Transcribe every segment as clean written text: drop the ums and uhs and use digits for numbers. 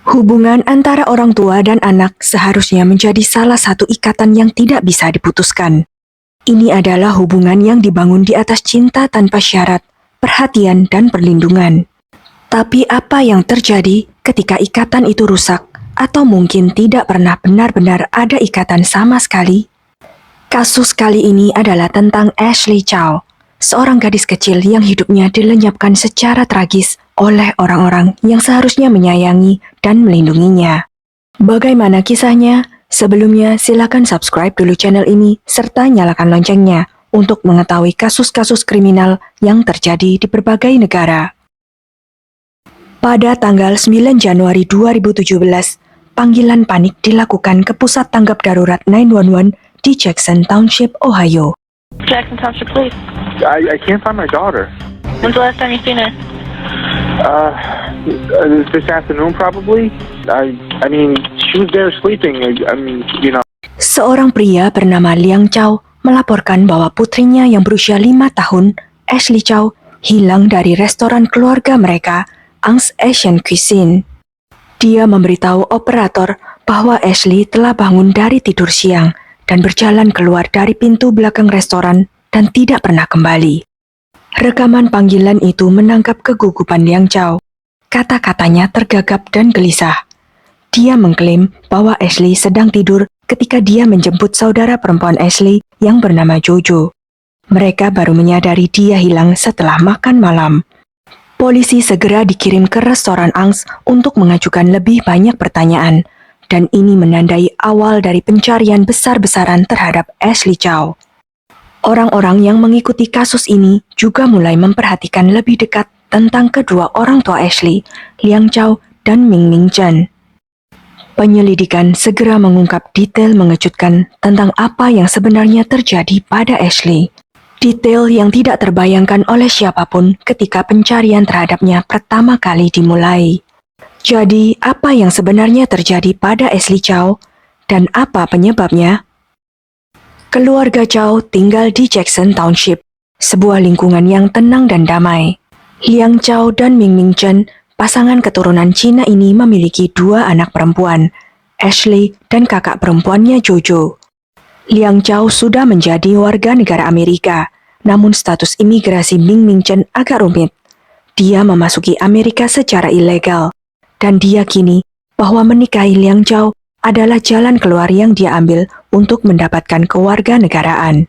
Hubungan antara orang tua dan anak seharusnya menjadi salah satu ikatan yang tidak bisa diputuskan. Ini adalah hubungan yang dibangun di atas cinta tanpa syarat, perhatian, dan perlindungan. Tapi apa yang terjadi ketika ikatan itu rusak, atau mungkin tidak pernah benar-benar ada ikatan sama sekali? Kasus kali ini adalah tentang Ashley Chow, seorang gadis kecil yang hidupnya dilenyapkan secara tragis oleh orang-orang yang seharusnya menyayangi dan melindunginya. Bagaimana kisahnya? Sebelumnya, silakan subscribe dulu channel ini serta nyalakan loncengnya untuk mengetahui kasus-kasus kriminal yang terjadi di berbagai negara. Pada tanggal 9 Januari 2017, panggilan panik dilakukan ke pusat tanggap darurat 911 di Jackson Township, Ohio. Jackson Township Police. I can't find my daughter. When's the last time you seen her? This afternoon probably. I mean, she was there sleeping. Seorang pria bernama Liang Chow melaporkan bahwa putrinya yang berusia 5 tahun, Ashley Chow, hilang dari restoran keluarga mereka, Ang's Asian Cuisine. Dia memberitahu operator bahwa Ashley telah bangun dari tidur siang dan berjalan keluar dari pintu belakang restoran dan tidak pernah kembali. Rekaman panggilan itu menangkap kegugupan Liang Chow. Kata-katanya tergagap dan gelisah. Dia mengklaim bahwa Ashley sedang tidur ketika dia menjemput saudara perempuan Ashley yang bernama Jojo. Mereka baru menyadari dia hilang setelah makan malam. Polisi segera dikirim ke restoran Ang's untuk mengajukan lebih banyak pertanyaan, dan ini menandai awal dari pencarian besar-besaran terhadap Ashley Chow. Orang-orang yang mengikuti kasus ini juga mulai memperhatikan lebih dekat tentang kedua orang tua Ashley, Liang Chow dan Ming Ming Chen. Penyelidikan segera mengungkap detail mengejutkan tentang apa yang sebenarnya terjadi pada Ashley. Detail yang tidak terbayangkan oleh siapapun ketika pencarian terhadapnya pertama kali dimulai. Jadi, apa yang sebenarnya terjadi pada Ashley Chow dan apa penyebabnya? Keluarga Chow tinggal di Jackson Township, sebuah lingkungan yang tenang dan damai. Liang Chow dan Ming Ming Chen, pasangan keturunan Cina ini memiliki 2 anak perempuan, Ashley dan kakak perempuannya Jojo. Liang Chow sudah menjadi warga negara Amerika, namun status imigrasi Ming Ming Chen agak rumit. Dia memasuki Amerika secara ilegal, dan diyakini bahwa menikahi Liang Chow adalah jalan keluar yang dia ambil untuk mendapatkan kewarganegaraan.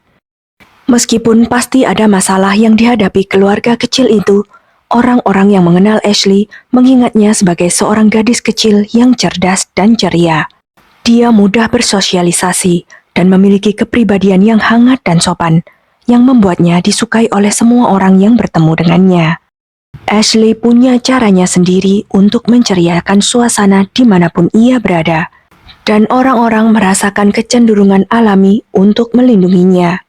Meskipun pasti ada masalah yang dihadapi keluarga kecil itu, orang-orang yang mengenal Ashley mengingatnya sebagai seorang gadis kecil yang cerdas dan ceria. Dia mudah bersosialisasi dan memiliki kepribadian yang hangat dan sopan, yang membuatnya disukai oleh semua orang yang bertemu dengannya. Ashley punya caranya sendiri untuk menceriakan suasana dimanapun ia berada, dan orang-orang merasakan kecenderungan alami untuk melindunginya.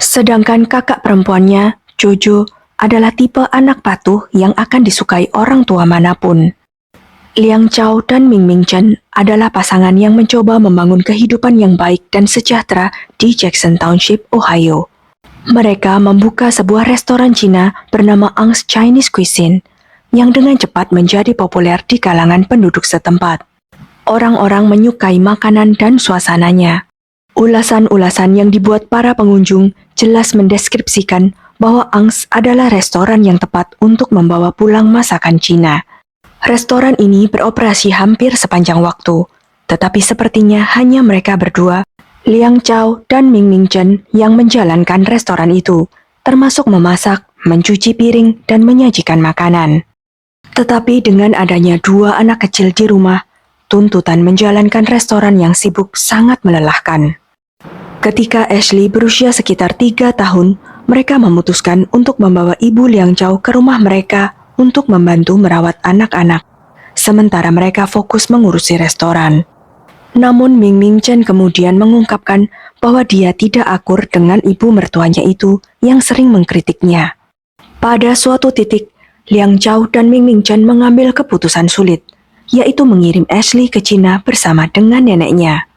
Sedangkan kakak perempuannya, Jojo, adalah tipe anak patuh yang akan disukai orang tua manapun. Liang Chow dan Ming Ming Chen adalah pasangan yang mencoba membangun kehidupan yang baik dan sejahtera di Jackson Township, Ohio. Mereka membuka sebuah restoran Cina bernama Ang's Chinese Cuisine, yang dengan cepat menjadi populer di kalangan penduduk setempat. Orang-orang menyukai makanan dan suasananya. Ulasan-ulasan yang dibuat para pengunjung jelas mendeskripsikan bahwa Ang's adalah restoran yang tepat untuk membawa pulang masakan Cina. Restoran ini beroperasi hampir sepanjang waktu, tetapi sepertinya hanya mereka berdua, Liang Chow dan Ming Ming Chen, yang menjalankan restoran itu, termasuk memasak, mencuci piring, dan menyajikan makanan. Tetapi dengan adanya 2 anak kecil di rumah, tuntutan menjalankan restoran yang sibuk sangat melelahkan. Ketika Ashley berusia sekitar 3 tahun, mereka memutuskan untuk membawa ibu Liang Chow ke rumah mereka untuk membantu merawat anak-anak, sementara mereka fokus mengurusi restoran. Namun Ming Ming Chen kemudian mengungkapkan bahwa dia tidak akur dengan ibu mertuanya itu yang sering mengkritiknya. Pada suatu titik, Liang Chow dan Ming Ming Chen mengambil keputusan sulit, yaitu mengirim Ashley ke Cina bersama dengan neneknya.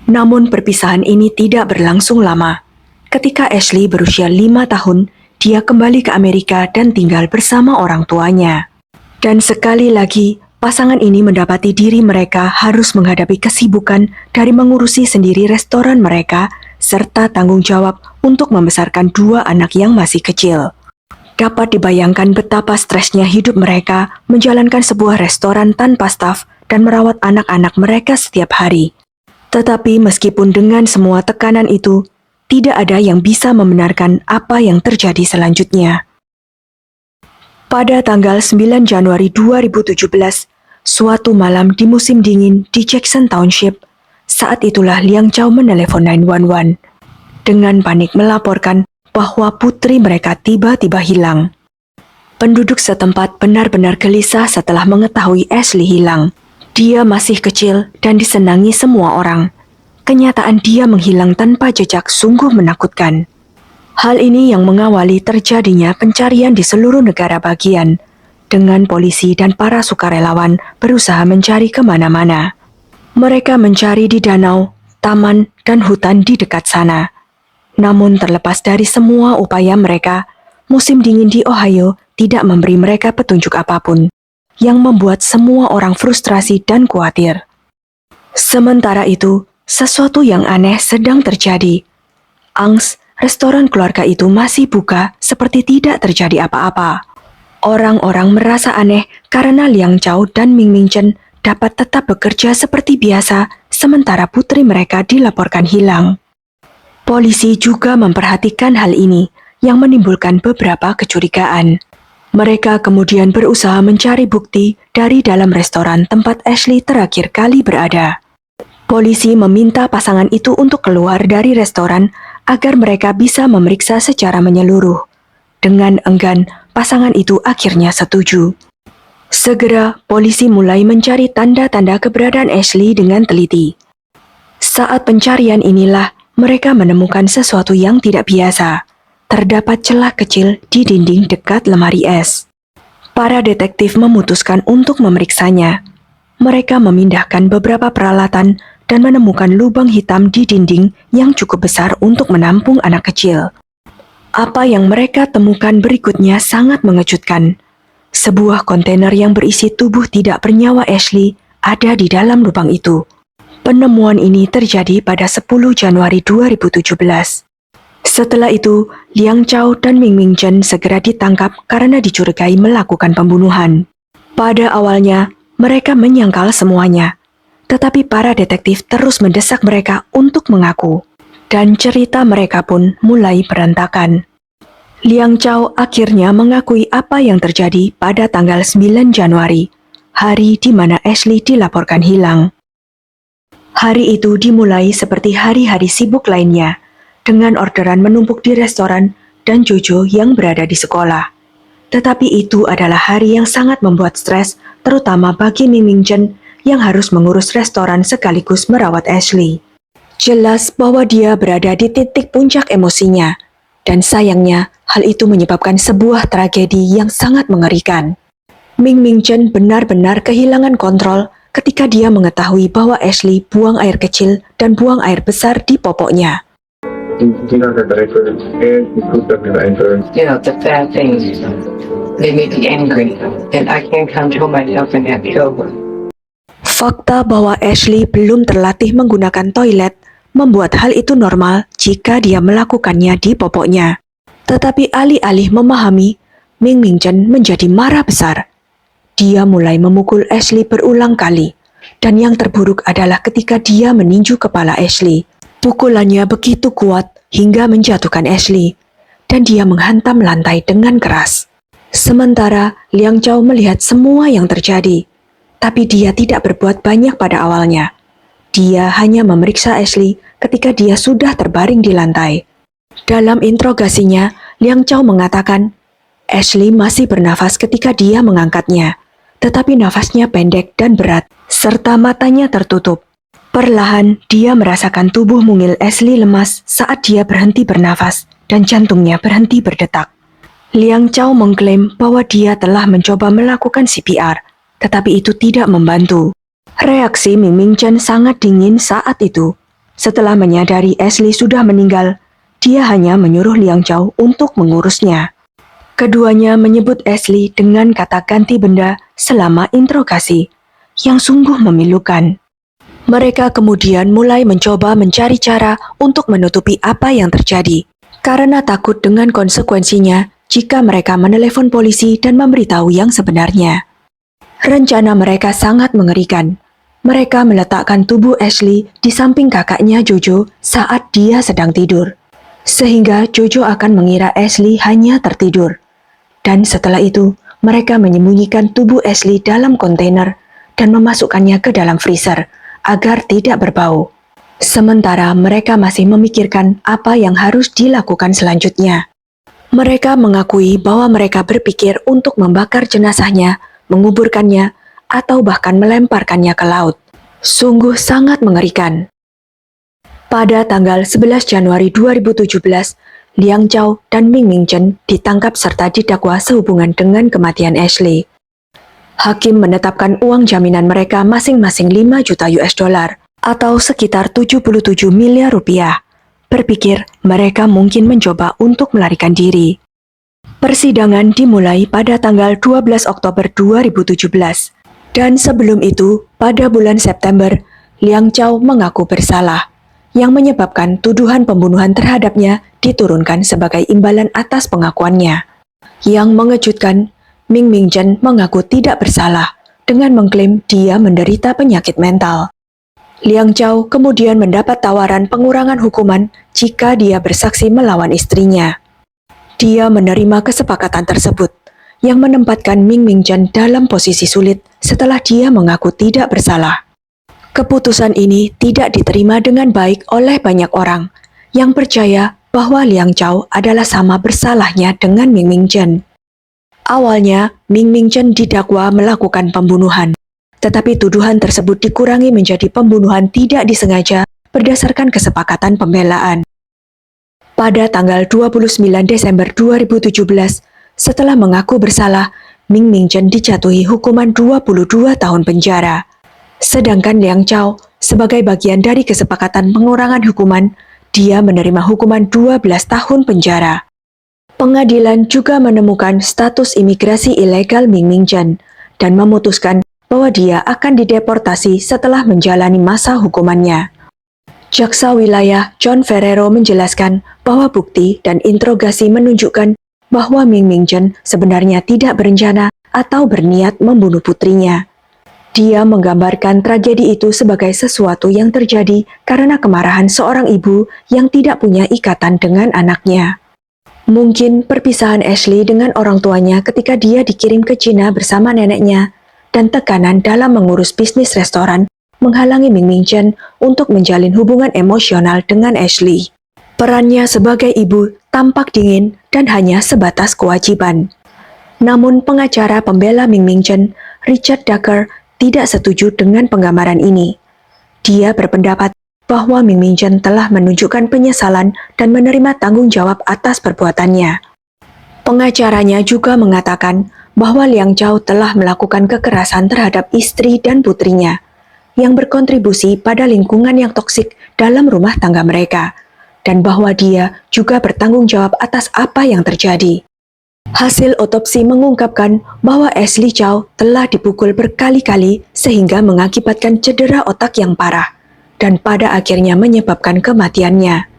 Namun perpisahan ini tidak berlangsung lama. Ketika Ashley berusia 5 tahun, dia kembali ke Amerika dan tinggal bersama orang tuanya. Dan sekali lagi, Pasangan ini mendapati diri mereka harus menghadapi kesibukan dari mengurusi sendiri restoran mereka serta tanggung jawab untuk membesarkan dua anak yang masih kecil. Dapat dibayangkan betapa stresnya hidup mereka menjalankan sebuah restoran tanpa staf dan merawat anak-anak mereka setiap hari. Tetapi meskipun dengan semua tekanan itu, tidak ada yang bisa membenarkan apa yang terjadi selanjutnya. Pada tanggal 9 Januari 2017, suatu malam di musim dingin di Jackson Township, saat itulah Liang Chow menelepon 911 dengan panik melaporkan bahwa putri mereka tiba-tiba hilang. Penduduk setempat benar-benar gelisah setelah mengetahui Ashley hilang. Dia masih kecil dan disenangi semua orang. Kenyataan dia menghilang tanpa jejak sungguh menakutkan. Hal ini yang mengawali terjadinya pencarian di seluruh negara bagian, dengan polisi dan para sukarelawan berusaha mencari kemana-mana. Mereka mencari di danau, taman, dan hutan di dekat sana. Namun terlepas dari semua upaya mereka, musim dingin di Ohio tidak memberi mereka petunjuk apapun, yang membuat semua orang frustrasi dan khawatir. Sementara itu, sesuatu yang aneh sedang terjadi. Ang's, restoran keluarga itu masih buka seperti tidak terjadi apa-apa. Orang-orang merasa aneh karena Liang Chow dan Ming Ming Chen dapat tetap bekerja seperti biasa sementara putri mereka dilaporkan hilang. Polisi juga memperhatikan hal ini yang menimbulkan beberapa kecurigaan. Mereka kemudian berusaha mencari bukti dari dalam restoran tempat Ashley terakhir kali berada. Polisi meminta pasangan itu untuk keluar dari restoran agar mereka bisa memeriksa secara menyeluruh. Dengan enggan, pasangan itu akhirnya setuju. Segera, polisi mulai mencari tanda-tanda keberadaan Ashley dengan teliti. Saat pencarian inilah, mereka menemukan sesuatu yang tidak biasa. Terdapat celah kecil di dinding dekat lemari es. Para detektif memutuskan untuk memeriksanya. Mereka memindahkan beberapa peralatan dan menemukan lubang hitam di dinding yang cukup besar untuk menampung anak kecil. Apa yang mereka temukan berikutnya sangat mengejutkan. Sebuah kontainer yang berisi tubuh tidak bernyawa Ashley ada di dalam lubang itu. Penemuan ini terjadi pada 10 Januari 2017. Setelah itu, Liang Chow dan Ming Ming Chen segera ditangkap karena dicurigai melakukan pembunuhan. Pada awalnya, mereka menyangkal semuanya. Tetapi para detektif terus mendesak mereka untuk mengaku. Dan cerita mereka pun mulai berantakan. Liang Chow akhirnya mengakui apa yang terjadi pada tanggal 9 Januari, hari di mana Ashley dilaporkan hilang. Hari itu dimulai seperti hari-hari sibuk lainnya, dengan orderan menumpuk di restoran dan Jojo yang berada di sekolah. Tetapi itu adalah hari yang sangat membuat stres, terutama bagi Ming Ming Chen yang harus mengurus restoran sekaligus merawat Ashley. Jelas bahwa dia berada di titik puncak emosinya, dan sayangnya hal itu menyebabkan sebuah tragedi yang sangat mengerikan. Ming Ming Chen benar-benar kehilangan kontrol ketika dia mengetahui bahwa Ashley buang air kecil dan buang air besar di popoknya. The bad things, they make me angry, and I can't control myself in that trouble. Fakta bahwa Ashley belum terlatih menggunakan toilet membuat hal itu normal jika dia melakukannya di popoknya. Tetapi alih-alih memahami, Ming Ming Chen menjadi marah besar. Dia mulai memukul Ashley berulang kali, dan yang terburuk adalah ketika dia meninju kepala Ashley. Pukulannya begitu kuat hingga menjatuhkan Ashley, dan dia menghantam lantai dengan keras. Sementara Liang Chow melihat semua yang terjadi, tapi dia tidak berbuat banyak pada awalnya. Dia hanya memeriksa Ashley ketika dia sudah terbaring di lantai. Dalam interogasinya, Liang Chow mengatakan, Ashley masih bernafas ketika dia mengangkatnya, tetapi nafasnya pendek dan berat, serta matanya tertutup. Perlahan, dia merasakan tubuh mungil Ashley lemas saat dia berhenti bernafas dan jantungnya berhenti berdetak. Liang Chow mengklaim bahwa dia telah mencoba melakukan CPR, tetapi itu tidak membantu. Reaksi Ming Ming Chen sangat dingin saat itu. Setelah menyadari Ashley sudah meninggal, dia hanya menyuruh Liang Chow untuk mengurusnya. Keduanya menyebut Ashley dengan kata ganti benda selama interogasi, yang sungguh memilukan. Mereka kemudian mulai mencoba mencari cara untuk menutupi apa yang terjadi, karena takut dengan konsekuensinya jika mereka menelepon polisi dan memberitahu yang sebenarnya. Rencana mereka sangat mengerikan. Mereka meletakkan tubuh Ashley di samping kakaknya Jojo saat dia sedang tidur, sehingga Jojo akan mengira Ashley hanya tertidur. Dan setelah itu, mereka menyembunyikan tubuh Ashley dalam kontainer dan memasukkannya ke dalam freezer agar tidak berbau. Sementara mereka masih memikirkan apa yang harus dilakukan selanjutnya. Mereka mengakui bahwa mereka berpikir untuk membakar jenazahnya, menguburkannya, atau bahkan melemparkannya ke laut. Sungguh sangat mengerikan. Pada tanggal 11 Januari 2017, Liang Chow dan Ming Ming Chen ditangkap serta didakwa sehubungan dengan kematian Ashley. Hakim menetapkan uang jaminan mereka masing-masing 5 juta US dollar atau sekitar 77 miliar rupiah. Berpikir mereka mungkin mencoba untuk melarikan diri. Persidangan dimulai pada tanggal 12 Oktober 2017. Dan sebelum itu, pada bulan September, Liang Chow mengaku bersalah, yang menyebabkan tuduhan pembunuhan terhadapnya diturunkan sebagai imbalan atas pengakuannya. Yang mengejutkan, Ming Ming Chen mengaku tidak bersalah dengan mengklaim dia menderita penyakit mental. Liang Chow kemudian mendapat tawaran pengurangan hukuman jika dia bersaksi melawan istrinya. Dia menerima kesepakatan tersebut, yang menempatkan Ming Ming Chen dalam posisi sulit setelah dia mengaku tidak bersalah. Keputusan ini tidak diterima dengan baik oleh banyak orang yang percaya bahwa Liang Chow adalah sama bersalahnya dengan Ming Ming Chen. Awalnya, Ming Ming Chen didakwa melakukan pembunuhan, tetapi tuduhan tersebut dikurangi menjadi pembunuhan tidak disengaja berdasarkan kesepakatan pembelaan. Pada tanggal 29 Desember 2017, setelah mengaku bersalah, Ming Ming Chen dijatuhi hukuman 22 tahun penjara. Sedangkan Liang Chow, sebagai bagian dari kesepakatan pengurangan hukuman, dia menerima hukuman 12 tahun penjara. Pengadilan juga menemukan status imigrasi ilegal Ming Ming Chen dan memutuskan bahwa dia akan dideportasi setelah menjalani masa hukumannya. Jaksa wilayah John Ferrero menjelaskan bahwa bukti dan interogasi menunjukkan bahwa Ming Ming Chen sebenarnya tidak berencana atau berniat membunuh putrinya. Dia menggambarkan tragedi itu sebagai sesuatu yang terjadi karena kemarahan seorang ibu yang tidak punya ikatan dengan anaknya. Mungkin perpisahan Ashley dengan orang tuanya ketika dia dikirim ke Cina bersama neneknya dan tekanan dalam mengurus bisnis restoran menghalangi Ming Ming Chen untuk menjalin hubungan emosional dengan Ashley. Perannya sebagai ibu tampak dingin dan hanya sebatas kewajiban. Namun pengacara pembela Ming Ming Chen, Richard Ducker, tidak setuju dengan penggambaran ini. Dia berpendapat bahwa Ming Ming Chen telah menunjukkan penyesalan dan menerima tanggung jawab atas perbuatannya. Pengacaranya juga mengatakan bahwa Liang Chow telah melakukan kekerasan terhadap istri dan putrinya, yang berkontribusi pada lingkungan yang toksik dalam rumah tangga mereka, dan bahwa dia juga bertanggung jawab atas apa yang terjadi. Hasil otopsi mengungkapkan bahwa Ashley Chow telah dipukul berkali-kali sehingga mengakibatkan cedera otak yang parah, dan pada akhirnya menyebabkan kematiannya.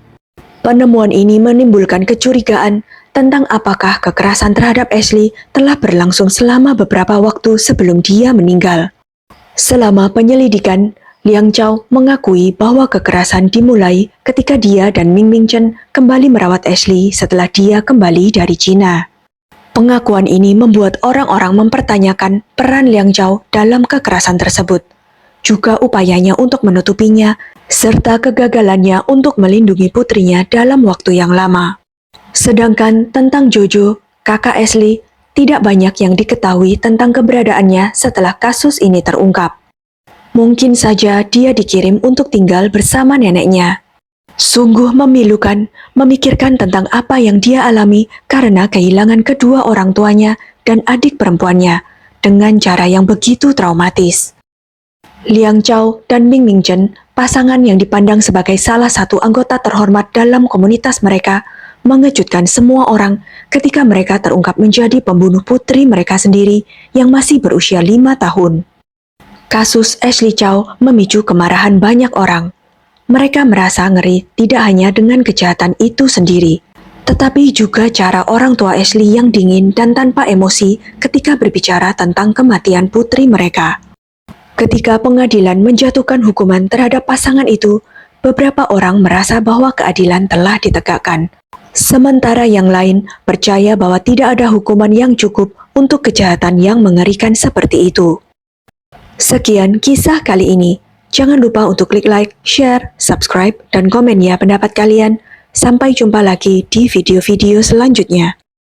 Penemuan ini menimbulkan kecurigaan tentang apakah kekerasan terhadap Ashley telah berlangsung selama beberapa waktu sebelum dia meninggal. Selama penyelidikan, Liang Chow mengakui bahwa kekerasan dimulai ketika dia dan Ming Ming Chen kembali merawat Ashley setelah dia kembali dari Cina. Pengakuan ini membuat orang-orang mempertanyakan peran Liang Chow dalam kekerasan tersebut, juga upayanya untuk menutupinya, serta kegagalannya untuk melindungi putrinya dalam waktu yang lama. Sedangkan tentang Jojo, kakak Ashley, tidak banyak yang diketahui tentang keberadaannya setelah kasus ini terungkap. Mungkin saja dia dikirim untuk tinggal bersama neneknya. Sungguh memilukan memikirkan tentang apa yang dia alami karena kehilangan kedua orang tuanya dan adik perempuannya dengan cara yang begitu traumatis. Liang Chow dan Ming Ming Chen, pasangan yang dipandang sebagai salah satu anggota terhormat dalam komunitas mereka, mengejutkan semua orang ketika mereka terungkap menjadi pembunuh putri mereka sendiri yang masih berusia 5 tahun. Kasus Ashley Chow memicu kemarahan banyak orang. Mereka merasa ngeri tidak hanya dengan kejahatan itu sendiri, tetapi juga cara orang tua Ashley yang dingin dan tanpa emosi ketika berbicara tentang kematian putri mereka. Ketika pengadilan menjatuhkan hukuman terhadap pasangan itu, beberapa orang merasa bahwa keadilan telah ditegakkan. Sementara yang lain percaya bahwa tidak ada hukuman yang cukup untuk kejahatan yang mengerikan seperti itu. Sekian kisah kali ini. Jangan lupa untuk klik like, share, subscribe, dan komen ya pendapat kalian. Sampai jumpa lagi di video-video selanjutnya.